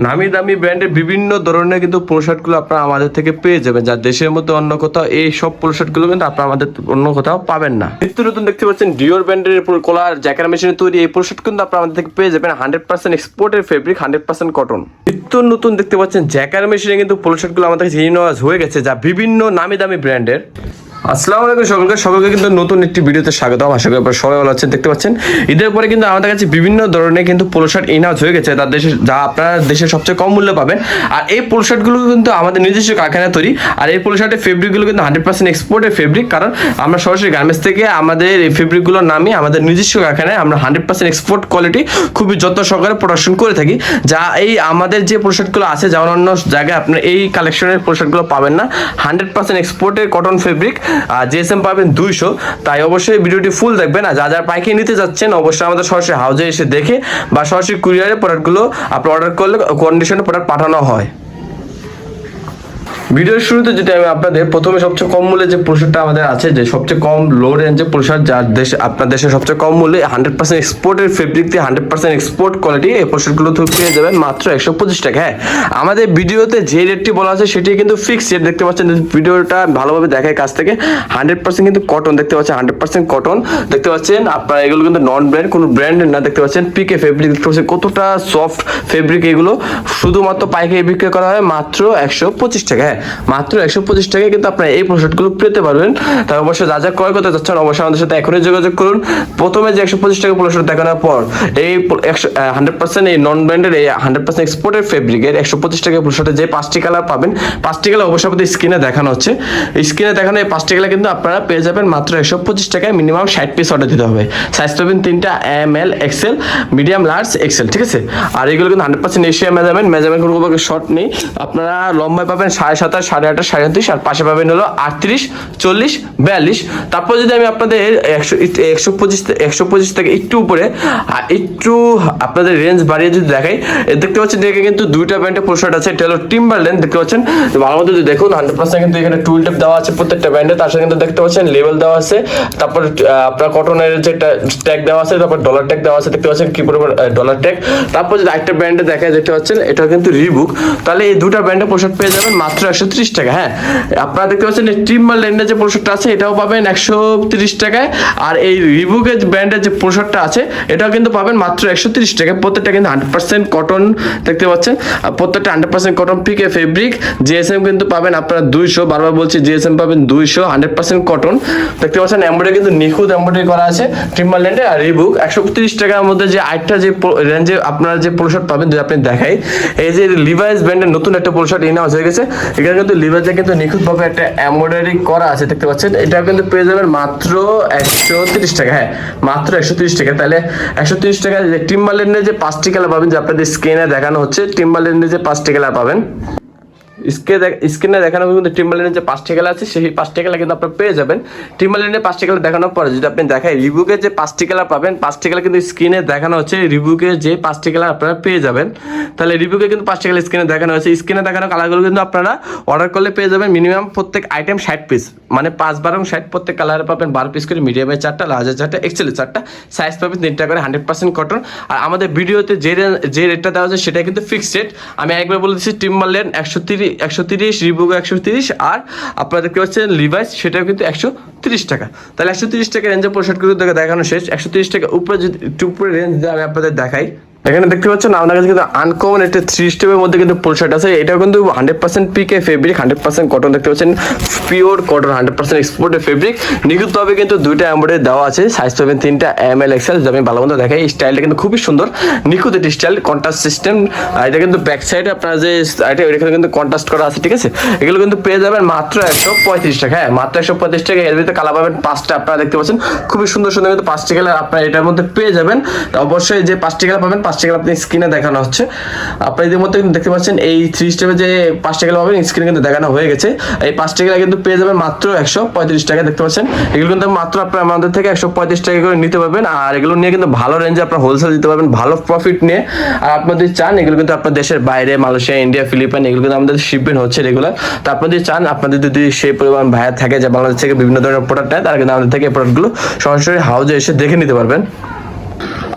নামি দামি ব্র্যান্ডের বিভিন্ন ধরনের কিন্তু পোশাকগুলো আপনারা আমাদের থেকে পেয়ে যাবেন, যা দেশের মধ্যে অন্য কোথাও এই সব পোশাকগুলো কিন্তু আপনারা আমাদের অন্য কোথাও পাবেন না। নিত্য নতুন দেখতে পাচ্ছেন ডিওর ব্র্যান্ডের কলার জ্যাকেট মেশিনে তৈরি এই পোশাক কিন্তু আপনারা আমাদের থেকে পেয়ে যাবেন 100% এক্সপোর্টের ফেব্রিক, 100% কটন। নিত্য নতুন দেখতে পাচ্ছেন জ্যাকেট মেশিনে কিন্তু পোশাকগুলো আমাদের কাছে রিনিউয়াল হয়ে গেছে, যা বিভিন্ন নামি দামি ব্র্যান্ডের। আসসালামু আলাইকুম সকলকে কিন্তু নতুন একটি ভিডিওতে স্বাগতম। আশা করি আপনারা সবাই ভালো আছেন। দেখতে পাচ্ছেন ঈদের পরে কিন্তু আমাদের কাছে বিভিন্ন ধরনের কিন্তু পোলো শার্ট ইনহাউস হয়ে গেছে, তার দেশে যা আপনারা দেশের সবচেয়ে কম মূল্যে পাবেন। আর এই পোলো শার্টগুলো কিন্তু আমাদের নিজস্ব কারখানায় তৈরি, আর এই পোলো শার্টের ফেব্রিকগুলো কিন্তু 100% এক্সপোর্টের ফেব্রিক, কারণ আমরা সরাসরি গার্মেন্টস থেকে আমাদের এই ফেব্রিকগুলো নামিয়ে আমাদের নিজস্ব কারখানায় আমরা 100% এক্সপোর্ট কোয়ালিটি খুবই যত্ন সহকারে প্রোডাকশন করে থাকি। যা এই আমাদের যে পোলো শার্টগুলো আছে, যা অন্য জায়গায় আপনার এই কালেকশনের পোলো শার্টগুলো পাবেন না। 100% এক্সপোর্টের কটন ফেব্রিক, আর জিএসএম পাবেন 200। তাই অবশ্যই ভিডিওটি ফুল দেখবেন। আর যা পাইকারি নিতে যাচ্ছেন অবশ্যই আমাদের সরাসরি হাউজে এসে দেখে বা সরাসরি কুরিয়ারে প্রোডাক্টগুলো আপনি অর্ডার করলে কন্ডিশনে প্রোডাক্ট পাঠানো হয়। ভিডিওর শুরুতে যেটা আমি আপনাদের প্রথমে সবচেয়ে কম মূল্যে যে পোশাকটা আমাদের আছে, যে সবচেয়ে কম লো রেঞ্জের পোশাক, যার দেশে আপনার দেশে সবচেয়ে কম মূল্যে 100% এক্সপোর্টের ফেব্রিক দিয়ে 100% এক্সপোর্ট কোয়ালিটি এই পোশাকগুলো পেয়ে যাবেন মাত্র 125 টাকা। হ্যাঁ, আমাদের ভিডিওতে যে রেটটি বলা আছে সেটি কিন্তু ফিক্সড রেট। দেখতে পাচ্ছেন ভিডিওটা ভালোভাবে দেখায় কাছ থেকে 100% কিন্তু কটন দেখতে পাচ্ছেন, 100% কটন দেখতে পাচ্ছেন। আপনারা এগুলো কিন্তু নন ব্র্যান্ড, কোনো ব্র্যান্ডের না। দেখতে পাচ্ছেন পিকে ফেব্রিক দেখতে পাচ্ছেন কতটা সফট ফেব্রিক। এগুলো শুধুমাত্র পাইকারি বিক্রি করা হয় মাত্র 125 টাকা। হ্যাঁ, মাত্র 125 টাকায় কিন্তু আপনারা এই পোশাকগুলো পেতে পারবেন। তাই অবশ্যই যা ক্রয় করতে চাচ্ছেন অবশ্যই আমাদের সাথে এখনই যোগাযোগ করুন। প্রথমে যে 125 টাকা পোশাক দেখানোর পর এই 100% এই নন ব্র্যান্ডের এই 100% এক্সপোর্টের ফেব্রিকের 125 টাকা পোশাকের যে 5টি কালার পাবেন, 5টি কালার অবশ্যই আমাদের স্ক্রিনে দেখানো হচ্ছে। স্ক্রিনে দেখানো এই 5টি কালার কিন্তু আপনারা পেয়ে যাবেন মাত্র 125 টাকায়। মিনিমাম 60 পিস অর্ডার দিতে হবে। সাইজ পাবেন 3টা, ML, XL, medium, large, XL, ঠিক আছে। আর এগুলো কিন্তু 100% এশিয়া মেজারমেন্ট কোনো শর্ট নেই। আপনারা লম্বায় পাবেন 27.5, 28, 37, আর পাশে পাবেন হলো 38, 40, 42। তারপর যদি আমি আপনাদের 125 থেকে একটু উপরে একটু আপনাদের রেঞ্জ বাড়িয়ে যদি দেখাই, দেখতে পাচ্ছেন যে কিন্তু দুইটা ব্র্যান্ডের পোশাক আছে। এটা হলো টিম্বারল্যান্ড, দেখতে পাচ্ছেন ভালো মতো যদি দেখুন 100% কিন্তু এখানে টুল টেপ দেওয়া আছে প্রত্যেকটা ব্র্যান্ডে। তার সাথে কিন্তু দেখতে পাচ্ছেন লেবেল দেওয়া আছে, তারপর আপনার কটনের যে ট্যাগ দেওয়া আছে, তারপর ডলার ট্যাগ দেওয়া আছে। দেখতে পাচ্ছেন কি পরিমাণ ডলার ট্যাগ। তারপর যদি একটা ব্র্যান্ডে দেখায়, দেখতে পাচ্ছেন এটা কিন্তু রিবুক। তাহলে এই দুটা ব্র্যান্ডের পোশাক পেয়ে যাবেন মাত্র 130 টাকা। হ্যাঁ, আপনারা দেখতে পাচ্ছেন এই টিম্বারল্যান্ডের যে পোশাকটা আছে এটাও পাবেন 130 টাকায়। আর এই রিবুকের ব্র্যান্ডের যে পোশাকটা আছে এটাও কিন্তু পাবেন মাত্র 130 টাকায়। প্রত্যেকটা কিন্তু 100% কটন দেখতে পাচ্ছেন, প্রত্যেকটা 100% কটন পিকে ফেব্রিক। জিএসএম কিন্তু পাবেন আপনারা 200, বারবার বলছি জিএসএম পাবেন 200, 100% কটন দেখতে পাচ্ছেন। এমব্রয়ডারি কিন্তু নিখুঁত এমব্রয়ডারি করা আছে টিম্বারল্যান্ডে। আর রিবুক 130 টাকার মধ্যে যে আরেকটা যে রেঞ্জে আপনারা যে পোশাক পাবেন, যদি আপনি দেখাই, এই যে লিভাইস ব্র্যান্ডের নতুন একটা পোশাক ইনহাউস হয়ে গেছে। এখানে কিন্তু লিভাইসে কিন্তু নিখুঁতভাবে একটা এমব্রয়ডারি করা আছে দেখতে পাচ্ছেন। এটা কিন্তু পেয়ে যাবেন মাত্র 130 টাকা। হ্যাঁ, মাত্র 130 টাকা। তাহলে 130 টাকা যে টিম্বারল্যান্ডের যে 5টি কালার পাবেন, যে আপনাদের স্ক্রিনে দেখানো হচ্ছে টিম্বারল্যান্ডের যে 5টি কালার পাবেন, স্ক্রিনে দেখানো কিন্তু টিম্বারল্যান্ডের যে 5টি কালার আছে সেই 5টি কালার কিন্তু আপনারা পেয়ে যাবেন। টিম্বারল্যান্ডের 5টি কালার দেখানোর পরে যদি আপনি দেখাই রিবুকের যে 5টি কালার পাবেন, 5টি কালার কিন্তু স্ক্রিনে দেখানো হচ্ছে। রিবুকের যে 5টি কালার আপনারা পেয়ে যাবেন। তাহলে রিবুকে কিন্তু 5টি কালার স্ক্রিনে দেখানো হয়েছে। স্ক্রিনে দেখানো কালারগুলো কিন্তু আপনারা অর্ডার করলে পেয়ে যাবেন মিনিমাম প্রত্যেক আইটেম 60 পিস, মানে 5 12 60 প্রত্যেক কালারে পাবেন 12 পিস করে। মিডিয়ামের 4টা, লার্জের 4টা, এক্সেলের 4টা, সাইজ পাবেন 3টা করে, 100% কটন। আর আমাদের ভিডিওতে যে রেটটা দেওয়া আছে সেটা কিন্তু ফিক্সড রেট। আমি একবার বলে দিচ্ছি টিম্বারল্যান্ড 130, রিবুক 130, আর আপনারা দেখতে পাচ্ছেন লিভাইস সেটাও কিন্তু 130 টাকা। তাহলে 130 টাকা রেঞ্জের পোশাকগুলো দেখানো শেষ। 130 টাকা উপরে যদি একটু উপরে রেঞ্জ দিয়ে আমি আপনাদের দেখাই, এখানে দেখতে পাচ্ছেন আপনার কাছে কিন্তু আনকমন একটা 3 স্টেপের মধ্যে কিন্তু পোশাক আছে। এটাও কিন্তু 100% পিকে ফেব্রিক, 100% কটন দেখতে পাচ্ছেন, পিওর কটন, 100% এক্সপোর্টের ফেব্রিক। নিখুঁতভাবে কিন্তু দুইটা এমব্রয়ডারি দেওয়া আছে। সাইজ পাবেন 3টা, ML, XL। আমি ভালো মতো দেখাই, এই স্টাইলটা কিন্তু খুবই সুন্দর, নিখুঁত একটি স্টাইল, কন্ট্রাস্ট সিস্টেম। আর এটা কিন্তু ব্যাক সাইডে আপনার যে এখানে কিন্তু কন্ট্রাস্ট করা আছে, ঠিক আছে। এগুলো কিন্তু পেয়ে যাবেন মাত্র 135 টাকা। হ্যাঁ, মাত্র 135 টাকা। এর ভিতরে কালার পাবেন 5টা, আপনারা দেখতে পাচ্ছেন খুবই সুন্দর সুন্দর কিন্তু 5টি কালার আপনারা এটার মধ্যে পেয়ে যাবেন। অবশ্যই যে 5টি কালার পাবেন, 5টি কালার আপনি স্ক্রিনে দেখানো হচ্ছে। আপনারা এর মধ্যে কিন্তু দেখতে পাচ্ছেন এই 3 স্টেপে যে 5টি কালার পাবেন স্ক্রিনে কিন্তু দেখানো হয়ে গেছে। এই 5টি কালার কিন্তু পেয়ে যাবেন মাত্র 135 টাকা। দেখতে পাচ্ছেন এগুলো কিন্তু মাত্র আপনারা আমাদের থেকে 135 টাকা করে নিতে পারবেন। আর এগুলো নিয়ে কিন্তু ভালো রেঞ্জে আপনারা হোলসেল দিতে পারবেন, ভালো প্রফিট নিয়ে। আর আপনাদের চান এগুলো কিন্তু আপনার দেশের বাইরে, মালয়েশিয়া, ইন্ডিয়া, ফিলিপাইন, এগুলো কিন্তু আমাদের শিপমেন্ট হচ্ছে রেগুলার। তো আপনাদের চান, আপনাদের যদি সেই পরিমাণ ভাইয়া থাকে যে বাংলাদেশ থেকে বিভিন্ন ধরনের প্রোডাক্ট নেয়, তারা কিন্তু আমাদের থেকে এই প্রোডাক্টগুলো সরাসরি হাউজে এসে দেখে নিতে পারবেন।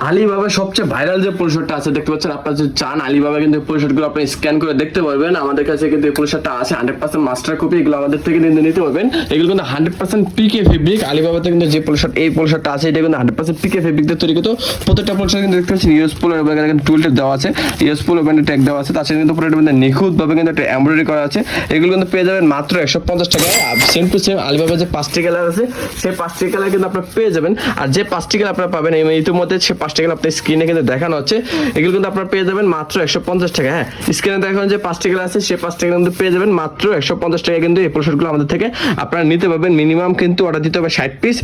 আলিবাবার সবচেয়ে ভাইরাল যে পোলো শার্টটা আছে দেখতে পাচ্ছেন, আপনারা যদি চান আলিবাবা কিন্তু পোলো শার্টগুলো আপনি স্ক্যান করে দেখতে পারবেন। আমাদের কাছে কিন্তু এই পোলো শার্টটা আছে 100% মাস্টার কপি, এগুলো আমাদের থেকে কিন্তু নিতে পারবেন। এগুলো কিন্তু 100% পিকে ফেব্রিক। আলিবাবাতে কিন্তু যে পোলো শার্ট এই পোলো শার্টটা আছে এটা কিন্তু 100% পিকে ফেব্রিক দিয়ে তৈরি করতে। প্রত্যেকটা পোলো শার্ট কিন্তু দেখতে পাচ্ছেন ইউএস পোলো এবং এখানে টুলটেপ দেওয়া আছে, ইউএস পোলো ব্র্যান্ডের ট্যাগ দেওয়া আছে। তার সাথে কিন্তু পুরোটা কিন্তু নিখুঁত ভাবে কিন্তু একটা এমব্রয়ডারি করা আছে। এগুলো কিন্তু পেয়ে যাবেন মাত্র 150 টাকায়। সেম টু সেম আলিবাবার যে 5টি কালার আছে সেই 5টি কালার কিন্তু আপনারা পেয়ে যাবেন। আর যে 5টি কালার আপনারা পাবেন এই ইতিমধ্যে সে 5টি কালার আপনার স্ক্রিনে কিন্তু দেখানো হচ্ছে, এগুলো কিন্তু আপনারা পেয়ে যাবেন মাত্র 150 টাকা। হ্যাঁ, স্ক্রিনে দেখানো যে 5টি কালার আছে সেই 5টি কালার কিন্তু পেয়ে যাবেন মাত্র 150 টাকা। কিন্তু এই পোশাকগুলো আমাদের থেকে আপনারা নিতে পারবেন। মিনিমাম কিন্তু অর্ডার দিতে হবে 60 পিস।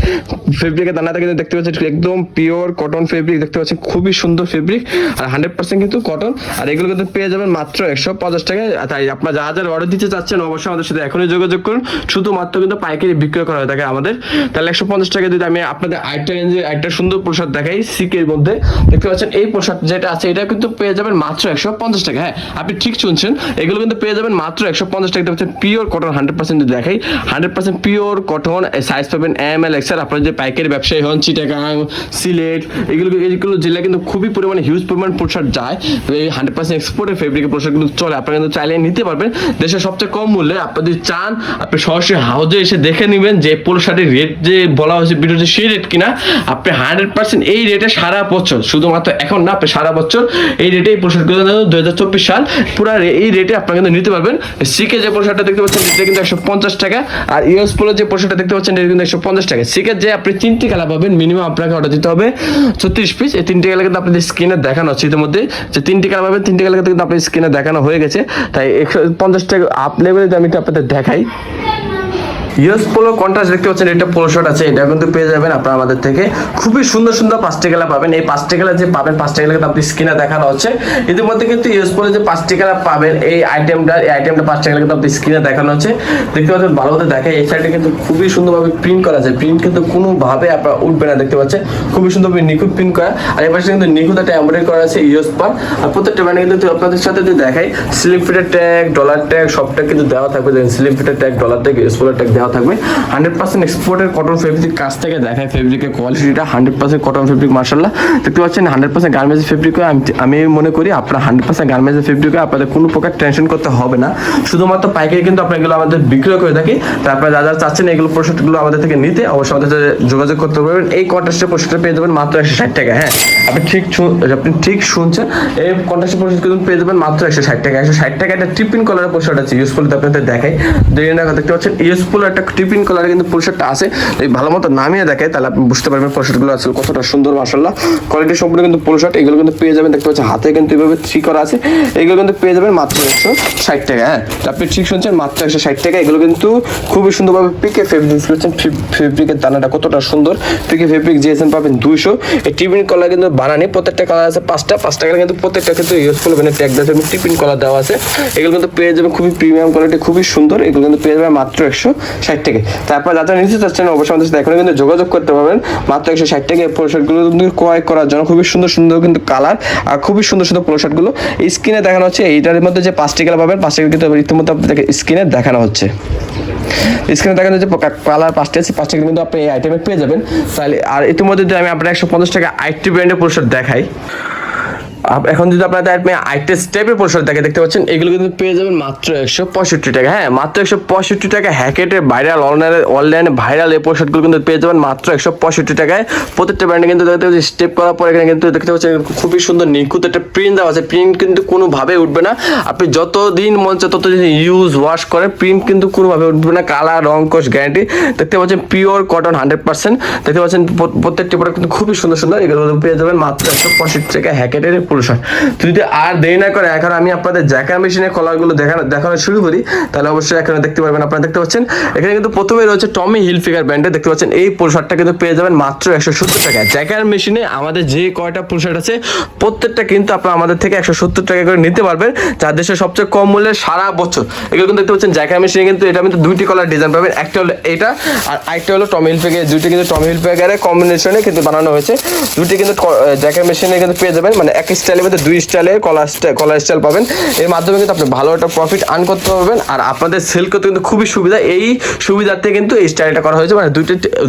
ফেব্রিকের দানাটা কিন্তু দেখতে পাচ্ছেন একদম পিওর কটন ফেব্রিক, দেখতে পাচ্ছেন খুবই সুন্দর ফেব্রিক আর 100% কিন্তু কটন। আর এগুলো কিন্তু পেয়ে যাবেন মাত্র 150 টাকায়। তাই আপনারা যারা যারা অর্ডার দিতে চাচ্ছেন অবশ্যই আমাদের সাথে এখনই যোগাযোগ করুন। শুধুমাত্র কিন্তু পাইকারি বিক্রয় করা হয়ে থাকে আমাদের। তাহলে 150 টাকা যদি আমি আপনাদের আরেকটা রেঞ্জে একটা সুন্দর পোশাক দেখাই সিকের মধ্যে, দেখতে পাচ্ছেন এই পোশাক যেটা আছে এটা কিন্তু পেয়ে যাবেন মাত্র 150 টাকা। হ্যাঁ, আপনি ঠিক শুনছেন, এগুলো কিন্তু পেয়ে যাবেন মাত্র 150 টাকা। দেখতে পাচ্ছেন পিওর কটন 100% যদি দেখাই 100% পিওর কটন। সাইজ পাবেন ML XL। আপনারা যে পাইকারি ব্যবসায়ী হন চিটাগাং, সিলেট, এগুলো জেলা কিন্তু খুবই পরিমাণে হিউজ পরিমাণ পোশাক যায়। তো এই 100% এক্সপোর্টের ফেব্রিকের পোশাক কিন্তু চলে, আপনারা কিন্তু চাইলে নিতে পারবেন দেশের সবচেয়ে কম মূল্যে। আপনি যদি চান আপনি সরাসরি হাউজে এসে দেখে নেবেন যে পোলো শার্টের রেট যে বলা হয়েছে ভিডিওতে সেই রেট কিনা। আপনি 100% এই রেটে সারা বছর, শুধুমাত্র এখন না, আপনি সারা বছর এই রেটে এই পোশাকগুলো 2024 সাল পুরো এই রেটে আপনারা কিন্তু নিতে পারবেন। সিকে যে পোশাকটা দেখতে পাচ্ছেন এটা কিন্তু 150 টাকা, আর ইউএস পোলো যে পোশাকটা দেখতে পাচ্ছেন এটা কিন্তু 150 টাকা। সিকে যে আপনি 3টি কালার পাবেন, মিনিমাম আপনাকে অর্ডার দিতে হবে 36 পিস। এই 3টি কালার কিন্তু আপনাদের স্ক্রিনে দেখানো হচ্ছে ইতিমধ্যে যে 3টি কালার পাবেন, 3টি কালার কিন্তু আপনার স্ক্রিনে দেখানো হয়ে গেছে। তাই 150 টাকা আপ লেভেলে আমি আপনাদের দেখাই। ইউএস পোলো কন্ট্রাস্ট দেখতে পাচ্ছেন এটা পোলো শার্ট আছে, এটা কিন্তু পেয়ে যাবেন আপনারা আমাদের থেকে। খুবই সুন্দর সুন্দর 5টি কালার পাবেন। এই 5টি কালার যে পাবেন 5টি কালার কিন্তু আপনি স্ক্রিনে দেখানো হচ্ছে ইতিমধ্যে। কিন্তু ইউএস পোলো যে 5টি কালার পাবেন এই আইটেমটা 5টি কালার কিন্তু আপনি স্ক্রিনে দেখানো হচ্ছে, দেখতে পাচ্ছেন ভালো মতো দেখায়। এই সাইডে কিন্তু খুবই সুন্দরভাবে প্রিন্ট করা আছে, প্রিন্ট কিন্তু কোনোভাবে আপনার উঠবে না, দেখতে পাচ্ছেন খুবই সুন্দরভাবে নিখুঁত প্রিন্ট করা। আর এই পাশে কিন্তু নিখুঁত একটা এমব্রয়ডারি করা আছে ইউএস পার। আর প্রত্যেকটা ব্র্যান্ডে কিন্তু আপনাদের সাথে যদি দেখাই স্লিম ফিটের ট্যাগ, ডলার ট্যাগ সবটা কিন্তু দেওয়া থাকবে। স্লিম ফিটের ট্যাগ, ডলার ট্যাগ, ইউএস পোলোর ট্যাগ দেওয়া থাকবে। 100% এক্সপোর্টের কটন ফেব্রিক। কাছ থেকে দেখায় ফেব্রিকের কোয়ালিটিটা 100% কটন ফেব্রিক। মাশাআল্লাহ, দেখতে পাচ্ছেন 100% গার্মেন্টস ফেব্রিক। আমি মনে করি আপনারা 100% গার্মেন্টস ফেব্রিক, আপনাদের কোনো প্রকার টেনশন করতে হবে না। শুধুমাত্র পাইকারি কিন্তু আপনারা এগুলো আমাদের বিক্রয় করে থাকি। তো আপনারা যারা যারা চাচ্ছেন এগুলো প্রোডাক্টগুলো আমাদের থেকে নিতে অবশ্যই আমাদের সাথে যোগাযোগ করতে পারবেন। এই কন্ট্রাস্টের প্রোডাক্টটা পেয়ে যাবেন মাত্র 160 টাকা। হ্যাঁ, আপনি ঠিক শুনছেন, এই কন্ট্রাস্টের প্রোডাক্ট কিন্তু পেয়ে যাবেন মাত্র 160 টাকা। 160 টাকা একটা টিপিন কলারের পোশাক আছে ইউজফুল, আপনাদের দেখাই। দেখতে পাচ্ছেন ইউজফুল একটা টিপিন কলার কিন্তু পোশাকটা আছে। এই ভালো মতো নামিয়ে দেখে তাহলে আপনি বুঝতে পারবেন পোশাকগুলো আসলে কতটা সুন্দর। মাশাআল্লাহ, কোয়ালিটি সম্পূর্ণ কিন্তু পোশাক। এগুলো কিন্তু পেয়ে যাবেন, দেখতে পাচ্ছেন হাতে কিন্তু এভাবে থ্রি করা আছে। এগুলো কিন্তু পেয়ে যাবেন মাত্র 160 টাকা। হ্যাঁ, আপনি ঠিক শুনছেন, মাত্র 160 টাকা। এগুলো কিন্তু খুবই সুন্দরভাবে পিকে ফেব্রিক করছেন। ফেব্রিকের দানাটা কতটা সুন্দর, পিকে ফেব্রিক জিএসএম পাবেন 200। এই টিপিন কলার কিন্তু বানানি, প্রত্যেকটা কালার আছে 5টা কালার কিন্তু প্রত্যেকটা কিন্তু ইউজফুল ট্যাগ দেওয়া আছে, টিপিন কলার দেওয়া আছে। এগুলো কিন্তু পেয়ে যাবেন খুবই প্রিমিয়াম কোয়ালিটি, খুবই সুন্দর। এগুলো কিন্তু পেয়ে যাবেন মাত্র 160 টাকা। তারপর যারা নিতে চাচ্ছেন অবশ্যই আমাদের সাথে এখন কিন্তু যোগাযোগ করতে পারবেন। মাত্র 160 টাকা পোশাকগুলো কিন্তু ক্রয় করার জন্য খুবই সুন্দর সুন্দর কিন্তু কালার আর খুবই সুন্দর সুন্দর পোশাকগুলো স্ক্রিনে দেখানো হচ্ছে। এইটার মধ্যে যে 5টি কালার পাবেন 5টি কিন্তু ইতিমধ্যে আপনাদেরকে স্ক্রিনে দেখানো হচ্ছে। স্ক্রিনে দেখানো যে কালার 5টি আছে 5টি কিন্তু আপনি এই আইটেমে পেয়ে যাবেন। তাহলে আর ইতিমধ্যে যদি আমি আপনার 150 টাকা আইটি ব্র্যান্ডের পোশাক দেখাই, এখন যদি আপনাদের আইটেম স্টেপের পোশাক দেখতে পাচ্ছেন এগুলো কিন্তু পেয়ে যাবেন মাত্র 165 টাকা। হ্যাঁ, মাত্র 165 টাকা। হ্যাকেটের ভাইরাল অনলাইনে ভাইরাল এই পোশাকগুলো কিন্তু পেয়ে যাবেন মাত্র 165 টাকায়। প্রত্যেকটা ব্র্যান্ডে কিন্তু দেখতে পাচ্ছেন স্টেপ করার পর এখানে কিন্তু দেখতে পাচ্ছেন খুবই সুন্দর নিখুঁত একটা প্রিন্ট দেওয়া আছে। প্রিন্ট কিন্তু কোনোভাবে উঠবে না, আপনি যতদিন মন চায় ততদিন ইউজ ওয়াশ করেন, প্রিন্ট কিন্তু কোনোভাবে উঠবে না। কালার রং কোশ গ্যারান্টি। দেখতে পাচ্ছেন পিওর কটন 100%। দেখতে পাচ্ছেন প্রত্যেকটি প্রোডাক্ট কিন্তু খুবই সুন্দর সুন্দর। এগুলো পেয়ে যাবেন মাত্র 165 টাকা হ্যাকেটের পোশাক। যদি আর দেরি না করে এখন আমি আপনাদের জ্যাকার মেশিনের কলারগুলো দেখানো শুরু করি, তাহলে অবশ্যই এখানে দেখতে পারবেন। আপনারা দেখতে পাচ্ছেন এখানে কিন্তু প্রথমে রয়েছে টমি হিলফিগার ব্র্যান্ডে। দেখতে পাচ্ছেন এই পোশাকটা কিন্তু পেয়ে যাবেন মাত্র 170 টাকা। জ্যাকার মেশিনে আমাদের যে কয়টা পোশাক আছে প্রত্যেকটা কিন্তু আপনারা আমাদের থেকে 170 টাকা করে নিতে পারবেন, যা দেশের সবচেয়ে কম মূল্যে সারা বছর। এগুলো কিন্তু দেখতে পাচ্ছেন জ্যাকার মেশিনে কিন্তু এটা কিন্তু 2টি কালার ডিজাইন পাবেন, একটা হলো এটা আর আরেকটা হলো টমি হিলফিগার। 2টি কিন্তু টমি হিলফিগারের কম্বিনেশনে কিন্তু বানানো হয়েছে। 2টি কিন্তু জ্যাকার মেশিনে কিন্তু পেয়ে যাবেন, মানে একই স্টাইলের মধ্যে 2 স্টাইলের কলার স্টাইল পাবেন। এর মাধ্যমে কিন্তু আপনি ভালো একটা প্রফিট আর্ন করতে পারবেন। আর আপনাদের সেল করতে কিন্তু খুবই সুবিধা, এই সুবিধার্থে কিন্তু এই স্টাইলটা করা হয়েছে, মানে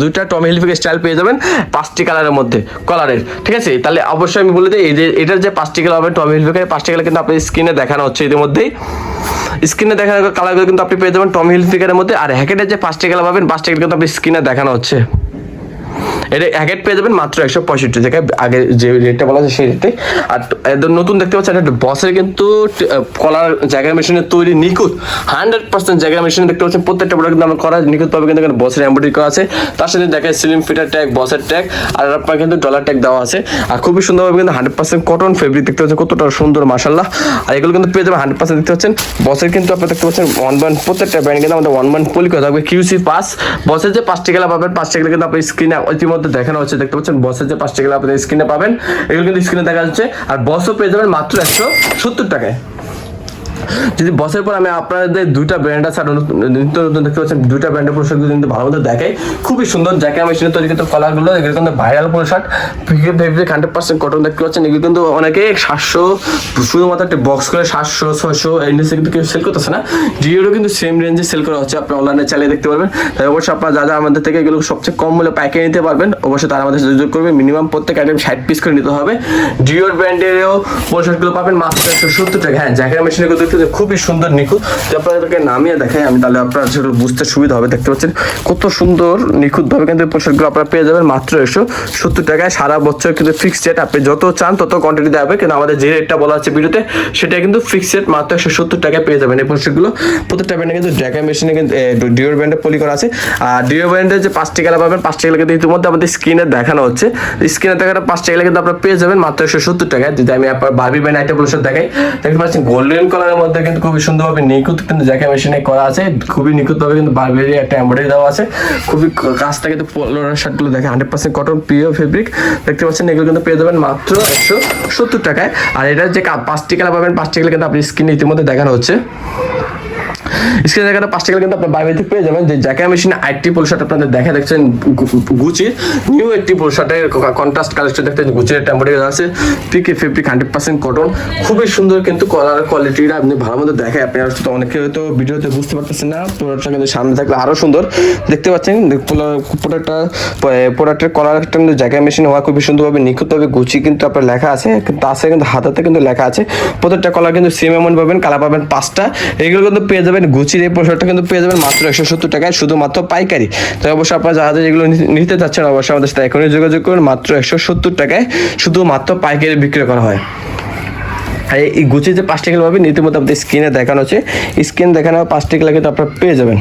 দুইটা টমি হিলফিগার স্টাইল পেয়ে যাবেন 5টি কালারের মধ্যে কলারের, ঠিক আছে। তাহলে অবশ্যই আমি বলে দিই, এই যে এটার যে 5টি কালার হবে টমি হিলফিগার 5টি কালার কিন্তু আপনার স্ক্রিনে দেখানো হচ্ছে ইতিমধ্যেই। স্ক্রিনে দেখানো কালারগুলো কিন্তু আপনি পেয়ে যাবেন টমি হিলফিগারের মধ্যে। আর হ্যাকেটের যে 5টি কালার পাবেন 5টি কালার কিন্তু আপনি স্ক্রিনে দেখানো হচ্ছে। এটা হ্যাকেট পেয়ে যাবেন মাত্র 165 টাকায়, আগে যে রেটটা বলা আছে সেই রেটে। আর নতুন দেখতে পাচ্ছেন একটা বসের কিন্তু কলার জায়গা মেশিনের তৈরি নিখুঁত 100% জায়গা মেশিন দেখতে পাচ্ছেন। প্রত্যেকটা প্রোডাক্ট কিন্তু আমরা করা নিখুঁত পাবে, কিন্তু এখানে বসের এমব্রয়ডারি করা আছে, তার সাথে দেখেন সিলিং ফিটার ট্যাগ, বসের ট্যাগ, আর আপনার কিন্তু ডলার ট্যাগ দেওয়া আছে। আর খুবই সুন্দরভাবে কিন্তু 100% কটন ফেব্রিক দেখতে পাচ্ছেন, কতটা সুন্দর মাশাআল্লাহ। আর এগুলো কিন্তু পেয়ে যাবেন 100% দেখতে পাচ্ছেন। বসের কিন্তু আপনারা দেখতে পাচ্ছেন 1 প্রত্যেকটা ব্র্যান্ড কিন্তু আমাদের 1 পলি করা থাকবে কিউসি পাস। বসের যে 5টি কালার পাবেন 5টি কালার কিন্তু আপনি স্ক্রিনে ইতিমধ্যে দেখানো হচ্ছে, দেখতে পাচ্ছেন বসের যে 5টি কালার আপনাদের স্ক্রিনে পাবেন, এগুলো কিন্তু স্ক্রিনে দেখা যাচ্ছে। আর বসও পেয়ে যাবেন মাত্র 170 টাকায়। যদি বসের পর আমি আপনাদের দুইটা ব্র্যান্ড আছে, আর নিত্য নতুন দেখতে পাচ্ছেন দুইটা ব্র্যান্ডের পোশাক কিন্তু ভালো মতো দেখাই, খুবই সুন্দর জ্যাকেট মেশিনে তৈরি কিন্তু কলারগুলো, এগুলো কিন্তু ভাইরাল পোশাক, 100% কটন দেখতে পাচ্ছেন। এগুলো কিন্তু অনেকে 700 শুধুমাত্র একটা বক্স করে 700 600 এই নিচে কিন্তু কেউ সেল করতেছে না। জিওরও কিন্তু সেম রেঞ্জে সেল করা হচ্ছে, আপনি অনলাইনে চালিয়ে দেখতে পারবেন। তাই অবশ্যই আপনারা যা আমাদের থেকে এগুলো সবচেয়ে কম মূল্যে পাইকারি নিতে পারবেন, অবশ্যই তারা আমাদের সাথে যোগাযোগ করবে। মিনিমাম প্রত্যেক আইটেম 60 পিস করে নিতে হবে। জিওর ব্র্যান্ডেরও পোশাকগুলো পাবেন মাত্র 170 টাকা। হ্যাঁ, জ্যাকেট মেশিনে দেখতে খুবই সুন্দর নিখুঁত, আপনাদেরকে নামিয়ে দেখাই আমি, তাহলে আপনার সেটা বুঝতে সুবিধা হবে। দেখতে পাচ্ছেন কত সুন্দর নিখুঁত ভাবে কিন্তু পোশাকগুলো আপনারা পেয়ে যাবেন মাত্র 170 টাকায়। সারা বছর কিন্তু ফিক্সড রেট, আপনি যত চান তত কোয়ান্টিটি দেওয়া হবে, কিন্তু আমাদের যে রেটটা বলা হচ্ছে ভিডিওতে সেটা কিন্তু ফিক্সড রেট, মাত্র 170 টাকায় পেয়ে যাবেন এই পোশাকগুলো। প্রত্যেকটা ব্র্যান্ডে কিন্তু জ্যাকেট মেশিনে কিন্তু ডিওর ব্র্যান্ডে পলি করা আছে। আর ডিওর ব্র্যান্ডের যে 5টি কালার পাবেন 5টি কালার কিন্তু ইতিমধ্যে আমাদের স্ক্রিনে দেখানো হচ্ছে। স্ক্রিনে দেখানো 5টি কালার কিন্তু আপনারা পেয়ে যাবেন মাত্র 170 টাকায়। যদি আমি আপনার বারবি ব্র্যান্ড আইটেমগুলোর সাথে দেখাই, দেখতে পাচ্ছেন গোল্ডেন কালারের মধ্যে কিন্তু খুবই সুন্দরভাবে নিখুঁত কিন্তু জ্যাকেট মেশিনে করা আছে, খুবই নিখুঁতভাবে কিন্তু বারবেরি একটা এমব্রয়ডারি দেওয়া আছে। খুবই কাজটা কিন্তু পোলোর শার্টগুলো দেখে 100% কটন পিওর ফেব্রিক দেখতে পাচ্ছেন। এগুলো কিন্তু পেয়ে যাবেন মাত্র 170 টাকায়। আর এটার যে 5টি কালার পাবেন 5টি কালার কিন্তু আপনি স্ক্রিনে ইতিমধ্যে দেখানো হচ্ছে। স্ক্রিনে দেখানো 5টি কালার কিন্তু আপনার বাইরে থেকে পেয়ে যাবেন। যে জ্যাকেট মেশিনে 8টি পোলো শার্ট আপনাদের দেখা দেখছেন গুচির নিউ 8টি পোলো শার্টের কন্ট্রাস্ট কালেকশন দেখতেন, গুচির একটা এমব্রয়ডারি আছে, পিকে ফেব্রিক 100% কটন, খুবই সুন্দর কিন্তু কলার কোয়ালিটিটা আপনি ভালো মতো দেখে। আপনি আর তো অনেকে হয়তো ভিডিওতে বুঝতে পারতেছেন না, প্রোডাক্টটা কিন্তু সামনে থাকলে আরো সুন্দর দেখতে পাচ্ছেন। প্রোডাক্টের কলারটা কিন্তু জ্যাকেট মেশিন হওয়া খুবই সুন্দরভাবে নিখুঁতভাবে গুচি কিন্তু আপনার লেখা আছে, কিন্তু আছে কিন্তু হাতাতে কিন্তু লেখা আছে। প্রত্যেকটা কলার কিন্তু সেম অ্যামাউন্ট পাবেন, কালার পাবেন 5টা। এগুলো কিন্তু পেয়ে যাবেন গুচির এই পোশাকটা কিন্তু পেয়ে যাবেন মাত্র 170 টাকায়, শুধুমাত্র পাইকারি। তো অবশ্যই আপনারা যারা যেগুলো নিতে চাচ্ছেন অবশ্যই আমাদের সাথে এখনই যোগাযোগ করুন। মাত্র 170 টাকায় শুধুমাত্র পাইকারি বিক্রি করা হয়। আর এই গুচি যে 5টি কালার পাবেন ইতিমধ্যে আপনাদের স্ক্রিনে দেখানো হচ্ছে, স্ক্রিন দেখানো 5টি কালার কিন্তু আপনারা পেয়ে যাবেন।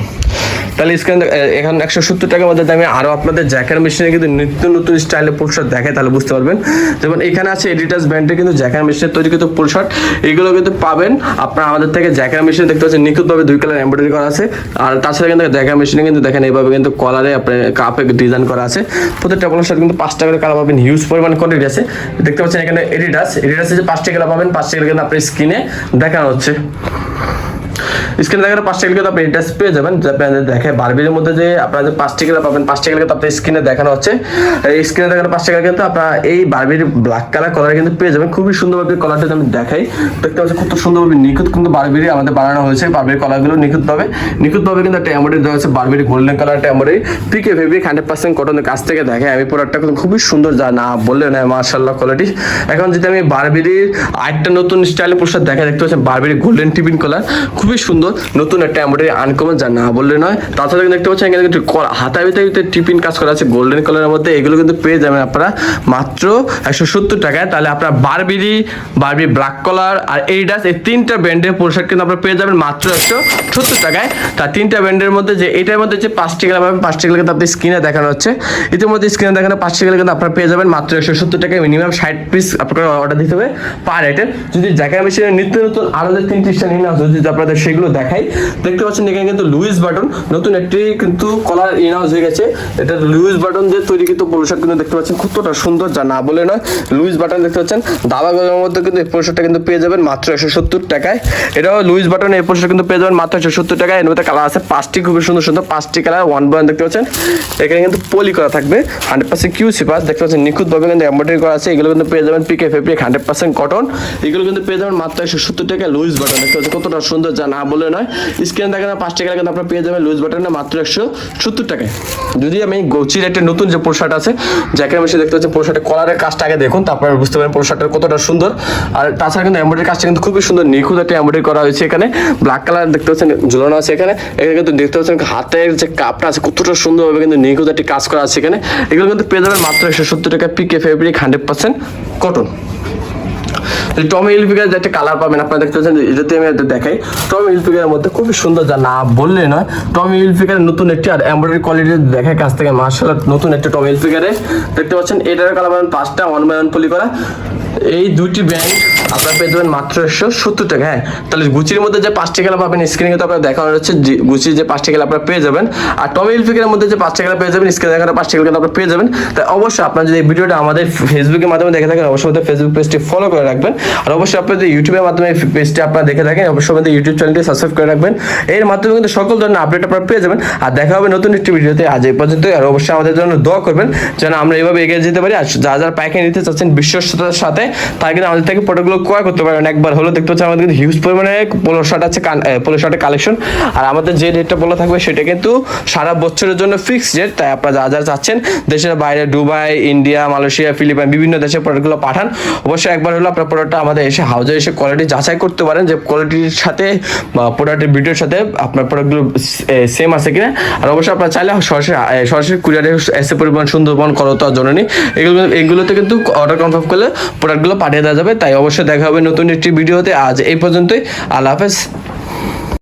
তাহলে স্ক্রিন এখন 170 টাকার মধ্যে দামে আরও আপনাদের জ্যাকেট মেশিনে কিন্তু নিত্য নতুন স্টাইলের পোশাক দেখায়, তাহলে বুঝতে পারবেন। যেমন এখানে আছে এডিটাস ব্র্যান্ডের কিন্তু জ্যাকেট মেশিনের তৈরি কিন্তু পোশাক, এগুলো কিন্তু পাবেন আপনারা আমাদের থেকে। জ্যাকেট মেশিনে দেখতে পাচ্ছেন নিখুঁতভাবে 2 কালার এমব্রয়ডারি করা আছে। আর তাছাড়া কিন্তু জ্যাকেট মেশিনে কিন্তু দেখেন এইভাবে কিন্তু কলারে আপনার কাপে ডিজাইন করা আছে। প্রত্যেকটা পোশাক কিন্তু 5টা করে কালার পাবেন, হিউজ পরিমাণ কোয়ান্টিটি আছে। দেখতে পাচ্ছেন এখানে এডিটাসের যে 5টি কালার পাবেন 5টি কালার কিন্তু আপনার স্ক্রিনে দেখানো হচ্ছে। স্ক্রিনে দেখানো 5টি কালার কিন্তু আপনি এডিটাস পেয়ে যাবেন। আপনাদের দেখে বারবির মধ্যে যে আপনারা যে 5টি কালার পাবেন 5টি কালার কিন্তু আপনার স্ক্রিনে দেখানো হচ্ছে। এই স্ক্রিনে দেখানো 5টি কালার কিন্তু আপনারা এই বারবির ব্ল্যাক কালার কলার কিন্তু পেয়ে যাবেন। খুবই সুন্দরভাবে কলারটা আমি দেখাই, দেখতে পাচ্ছেন কত সুন্দরভাবে নিখুঁত কিন্তু বারবিরি আমাদের বানানো হয়েছে। বারবির কলারগুলো নিখুঁতভাবে কিন্তু একটা এমব্রয়ডারি দেওয়া হচ্ছে, বারবিরি গোল্ডেন কালার একটা এমব্রয়ডারি, পিকে ফেব্রিক 100% কটনের কাছ থেকে দেখে আমি প্রোডাক্টটা কিন্তু খুবই সুন্দর, যা না বললে না মাশাআল্লাহ কোয়ালিটি। এখন যদি আমি বারবিরির আরেকটা নতুন স্টাইলের পোশাক দেখা, দেখতে পাচ্ছেন বারবিরি গোল্ডেন টিফিন কলার, খুবই সুন্দর নতুন একটা এমব্রয়ডারি আনকমন, যা না বললে নয়। তাছাড়া দেখতে পাচ্ছেন এখানে কিন্তু হাতার ভিতরে টিফিন কাজ করা আছে গোল্ডেন কালারের মধ্যে, এগুলো কিন্তু পেয়ে যাবেন আপনারা মাত্র 170 টাকায়। তাহলে আপনার বারবি ব্ল্যাক কলার আর এডিডাস এই 3টা ব্র্যান্ডের পোশাক কিন্তু আপনারা পেয়ে যাবেন মাত্র 170 টাকায়। তার 3টা ব্র্যান্ডের মধ্যে যে এটার মধ্যে যে 5টি কালার পাবেন 5টি কালার কিন্তু আপনি স্ক্রিনে দেখানো হচ্ছে। ইতিমধ্যে স্ক্রিনে দেখানো 5টি কালার কিন্তু আপনারা পেয়ে যাবেন মাত্র 170 টাকায়। মিনিমাম 60 পিস আপনার অর্ডার দিতে হবে পার আইটেম। যদি জ্যাকেট মেশিনের নিত্য নতুন আরো যে 3টি স্টাইল নিয়ে আসবে, যদি আপনাদের আপনাদের সেগুলো দেখাই। দেখতে পাচ্ছেন এখানে কিন্তু লুইস বাটন নতুন একটি কিন্তু কলার ইনহাউস হয়ে গেছে। এটা লুইস বাটন দিয়ে তৈরি কিন্তু পোলো শার্ট কিন্তু দেখতে পাচ্ছেন কতটা সুন্দর, যা না বলে নয়। লুইস বাটন দেখতে পাচ্ছেন দাবা গলার মধ্যে কিন্তু এই পোলো শার্টটা কিন্তু পেয়ে যাবেন মাত্র 170 টাকায়। এটাও লুইস বাটন এই পোলো শার্ট কিন্তু পেয়ে যাবেন মাত্র 170 টাকায়। এর মধ্যে কালার আছে 5টি, খুবই সুন্দর সুন্দর 5টি কালার, 1 বাই 1 দেখতে পাচ্ছেন। এখানে কিন্তু পলি করা থাকবে, 100% কিউসি পাস দেখতে পাচ্ছেন, নিখুঁতভাবে কিন্তু এমব্রয়ডারি করা আছে। এগুলো কিন্তু পেয়ে যাবেন পিকে ফেব্রিক 100% কটন। এগুলো কিন্তু পেয়ে যাবেন মাত্র 170 টাকায়। লুইস বাটন দেখতে পাচ্ছেন কতটা সুন্দর, যা না বলে নয়। স্ক্রিনে দেখেন 5 টাকা কিন্তু আপনারা পেয়ে যাবেন লুইস বাটনে মাত্র 170 টাকায়। যদি আমি গুচির একটা নতুন যে পোলো শার্ট আছে, জ্যাকের মেশিন দেখতে পাচ্ছেন, পোলো শার্টের কলারের কাজটা আগে দেখুন, তারপরে বুঝতে পারেন পোলো শার্টের কতটা সুন্দর। আর তাছাড়া কিন্তু এমব্রয়ডারি কাজটা কিন্তু খুবই সুন্দর, নিখুঁত একটা এমব্রয়ডারি করা হয়েছে। এখানে ব্ল্যাক কালার দেখতে পাচ্ছেন ঝুলানো আছে। এখানে কিন্তু দেখতে পাচ্ছেন হাতের যে কাপটা আছে কতটা সুন্দরভাবে কিন্তু নিখুঁত একটি কাজ করা আছে এখানে। এগুলো কিন্তু পেয়ে যাবেন মাত্র 170 টাকা, PK fabric 100% cotton. Tommy Hilfiger যে একটা কালার পাবেন আপনারা দেখতে পাচ্ছেন, এটাতে আমি দেখাই। টমি হিলফিগারের মধ্যে খুবই সুন্দর, যা না বললে নয়। টমি হিলফিগারের নতুন একটি আর এমব্রয়ডারি কোয়ালিটি দেখায় কাছ থেকে, মার্শাল্লাহ নতুন একটা টমি হিলফিগারে দেখতে পাচ্ছেন। এটার কালার পাবেন 5টা, 1 বাই 1 পলি করা। এই দুটি ব্র্যান্ড আপনারা পেয়ে যাবেন মাত্র 170 টাকা। হ্যাঁ, তাহলে গুচির মধ্যে যে 5টি কালার পাবেন স্ক্রিনে কিন্তু আপনারা দেখানো হচ্ছে গুচির যে 5টি কালার আপনারা পেয়ে যাবেন। আর টমি হিলফিগারের মধ্যে যে 5টি কালার পেয়ে যাবেন স্ক্রিনে দেখানো 5টি কালার আপনারা পেয়ে যাবেন। তাই অবশ্যই আপনারা যদি এই ভিডিওটা আমাদের ফেসবুকের মাধ্যমে দেখে থাকেন, অবশ্যই আমাদের ফেসবুক পেজটি ফলো করে রাখবেন। আর অবশ্যই আপনাদের ইউটিউবের মাধ্যমে পেজটি আপনারা দেখে থাকেন, অবশ্যই আমাদের ইউটিউব চ্যানেলটি সাবস্ক্রাইব করে রাখবেন। এর মাধ্যমে কিন্তু সকল ধরনের আপডেট আপনারা পেয়ে যাবেন। আর দেখা হবে নতুন একটি ভিডিওতে। আজ এই পর্যন্তই। আর অবশ্যই আমাদের জন্য দোয়া করবেন যেন আমরা এইভাবে এগিয়ে যেতে পারি। আর যারা পাইকারি নিতে চাচ্ছেন বিশ্বস্ততার সাথে, তারা কিন্তু আমাদের থেকে প্রোডাক্টগুলো ক্রয় করতে পারেন। একবার হলো দেখতে পাচ্ছেন আমাদের কিন্তু হিউজ পরিমাণে পোলো শার্ট আছে, পোলো শার্টের কালেকশন। আর আমাদের যে রেটটা বলা থাকবে সেটা কিন্তু সারা বছরের জন্য ফিক্সড রেট। তাই আপনারা যা যা চাচ্ছেন দেশের বাইরে, দুবাই, ইন্ডিয়া, মালয়েশিয়া, ফিলিপাইন বিভিন্ন দেশে প্রোডাক্টগুলো পাঠান। অবশ্যই একবার হলো আপনার প্রোডাক্টটা আমাদের এসে হাউজে এসে কোয়ালিটি যাচাই করতে পারেন, যে কোয়ালিটির সাথে বা প্রোডাক্টের ভিডিওর সাথে আপনার প্রোডাক্টগুলো সেম আছে কিনা। আর অবশ্যই আপনারা চাইলে সরাসরি কুরিয়ারে এসে পরিমাণ সুন্দরবন, করতোয়া, জননী এগুলোতে কিন্তু অর্ডার কনফার্ম করলে প্রোডাক্টগুলো পাঠিয়ে দেওয়া যাবে। তাই অবশ্যই দেখা হবে নতুন একটি ভিডিওতে। আজ এই পর্যন্তই। আল্লাহ হাফেজ।